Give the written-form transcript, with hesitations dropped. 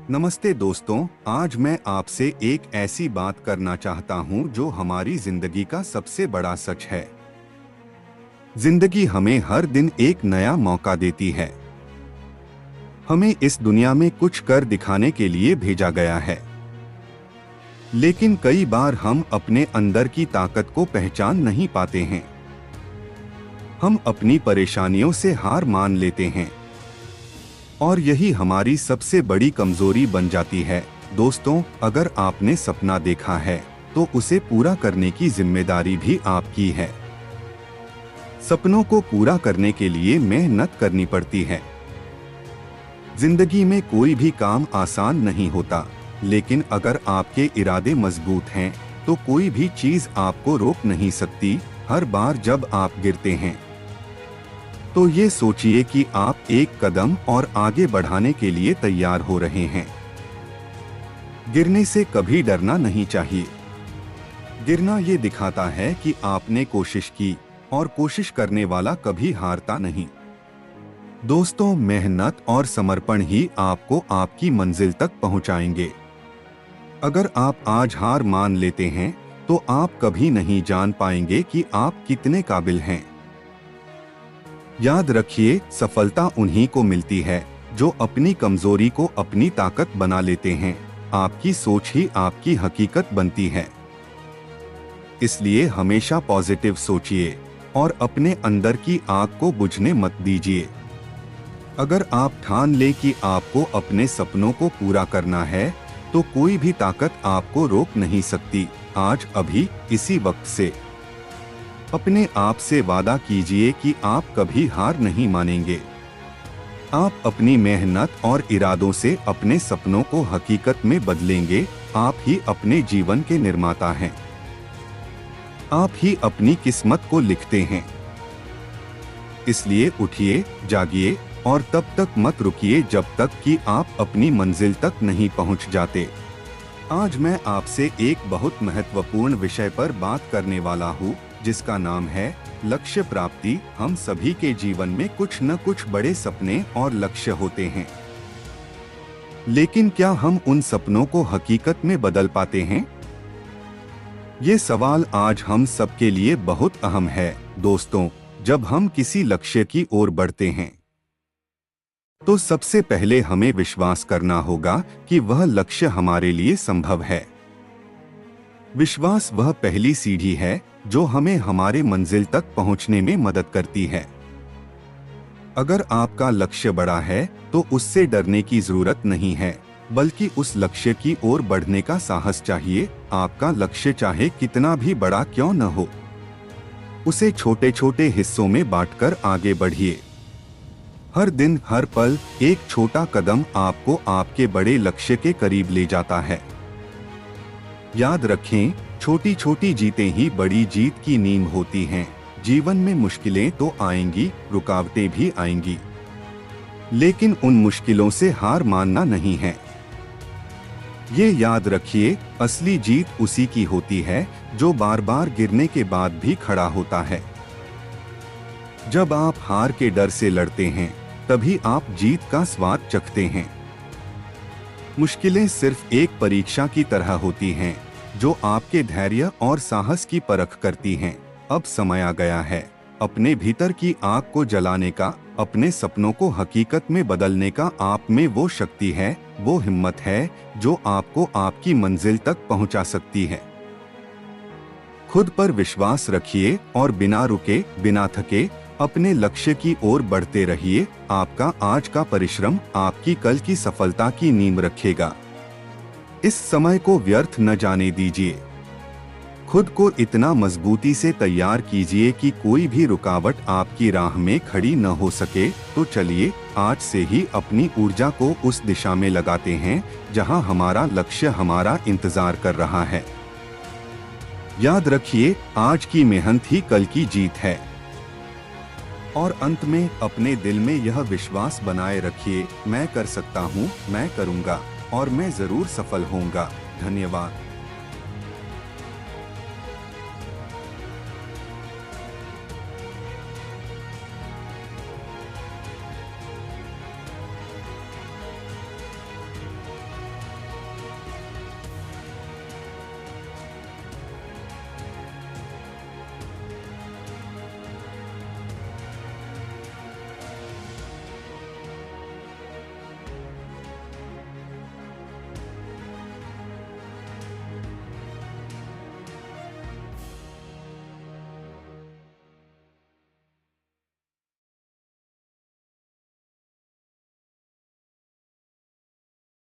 नमस्ते दोस्तों, आज मैं आपसे एक ऐसी बात करना चाहता हूं जो हमारी जिंदगी का सबसे बड़ा सच है। जिंदगी हमें हर दिन एक नया मौका देती है। हमें इस दुनिया में कुछ कर दिखाने के लिए भेजा गया है, लेकिन कई बार हम अपने अंदर की ताकत को पहचान नहीं पाते हैं। हम अपनी परेशानियों से हार मान लेते हैं और यही हमारी सबसे बड़ी कमजोरी बन जाती है। दोस्तों, अगर आपने सपना देखा है तो उसे पूरा करने की जिम्मेदारी भी आपकी है। सपनों को पूरा करने के लिए मेहनत करनी पड़ती है। जिंदगी में कोई भी काम आसान नहीं होता, लेकिन अगर आपके इरादे मजबूत हैं तो कोई भी चीज आपको रोक नहीं सकती। हर बार जब आप गिरते हैं तो ये सोचिए कि आप एक कदम और आगे बढ़ाने के लिए तैयार हो रहे हैं। गिरने से कभी डरना नहीं चाहिए। गिरना ये दिखाता है कि आपने कोशिश की और कोशिश करने वाला कभी हारता नहीं। दोस्तों, मेहनत और समर्पण ही आपको आपकी मंजिल तक पहुंचाएंगे। अगर आप आज हार मान लेते हैं तो आप कभी नहीं जान पाएंगे कि आप कितने काबिल हैं। याद रखिए, सफलता उन्हीं को मिलती है जो अपनी कमजोरी को अपनी ताकत बना लेते हैं। आपकी सोच ही आपकी हकीकत बनती है। इसलिए हमेशा पॉजिटिव सोचिए और अपने अंदर की आग को बुझने मत दीजिए। अगर आप ठान ले कि आपको अपने सपनों को पूरा करना है तो कोई भी ताकत आपको रोक नहीं सकती। आज अभी इसी वक्त से अपने आप से वादा कीजिए कि आप कभी हार नहीं मानेंगे। आप अपनी मेहनत और इरादों से अपने सपनों को हकीकत में बदलेंगे। आप ही अपने जीवन के निर्माता हैं। आप ही अपनी किस्मत को लिखते हैं। इसलिए उठिए, जागिए और तब तक मत रुकिए जब तक कि आप अपनी मंजिल तक नहीं पहुंच जाते। आज मैं आपसे एक बहुत महत्वपूर्ण विषय पर बात करने वाला हूं, जिसका नाम है लक्ष्य प्राप्ति। हम सभी के जीवन में कुछ न कुछ बड़े सपने और लक्ष्य होते हैं, लेकिन क्या हम उन सपनों को हकीकत में बदल पाते हैं? ये सवाल आज हम सबके लिए बहुत अहम है। दोस्तों, जब हम किसी लक्ष्य की ओर बढ़ते हैं तो सबसे पहले हमें विश्वास करना होगा कि वह लक्ष्य हमारे लिए संभव है। विश्वास वह पहली सीढ़ी है जो हमें हमारे मंजिल तक पहुंचने में मदद करती है। अगर आपका लक्ष्य बड़ा है तो उससे डरने की जरूरत नहीं है, बल्कि उस लक्ष्य की ओर बढ़ने का साहस चाहिए। आपका लक्ष्य चाहे कितना भी बड़ा क्यों न हो, उसे छोटे छोटे हिस्सों में बांटकर आगे बढ़िए। हर दिन, हर पल एक छोटा कदम आपको आपके बड़े लक्ष्य के करीब ले जाता है। याद रखें, छोटी छोटी जीतें ही बड़ी जीत की नींव होती हैं। जीवन में मुश्किलें तो आएंगी, रुकावटें भी आएंगी, लेकिन उन मुश्किलों से हार मानना नहीं है। ये याद रखिए, असली जीत उसी की होती है जो बार बार गिरने के बाद भी खड़ा होता है। जब आप हार के डर से लड़ते हैं तभी आप जीत का स्वाद चखते हैं। मुश्किलें सिर्फ एक परीक्षा की तरह होती हैं जो आपके धैर्य और साहस की परख करती हैं। अब समय आ गया है अपने भीतर की आग को जलाने का, अपने सपनों को हकीकत में बदलने का। आप में वो शक्ति है, वो हिम्मत है जो आपको आपकी मंजिल तक पहुंचा सकती है। खुद पर विश्वास रखिए और बिना रुके, बिना थके अपने लक्ष्य की ओर बढ़ते रहिए। आपका आज का परिश्रम आपकी कल की सफलता की नींव रखेगा। इस समय को व्यर्थ न जाने दीजिए। खुद को इतना मजबूती से तैयार कीजिए कि कोई भी रुकावट आपकी राह में खड़ी न हो सके। तो चलिए, आज से ही अपनी ऊर्जा को उस दिशा में लगाते हैं जहां हमारा लक्ष्य हमारा इंतजार कर रहा है। याद रखिए, आज की मेहनत ही कल की जीत है। और अंत में अपने दिल में यह विश्वास बनाए रखिए, मैं कर सकता हूँ, मैं करूँगा और मैं जरूर सफल होऊंगा। धन्यवाद।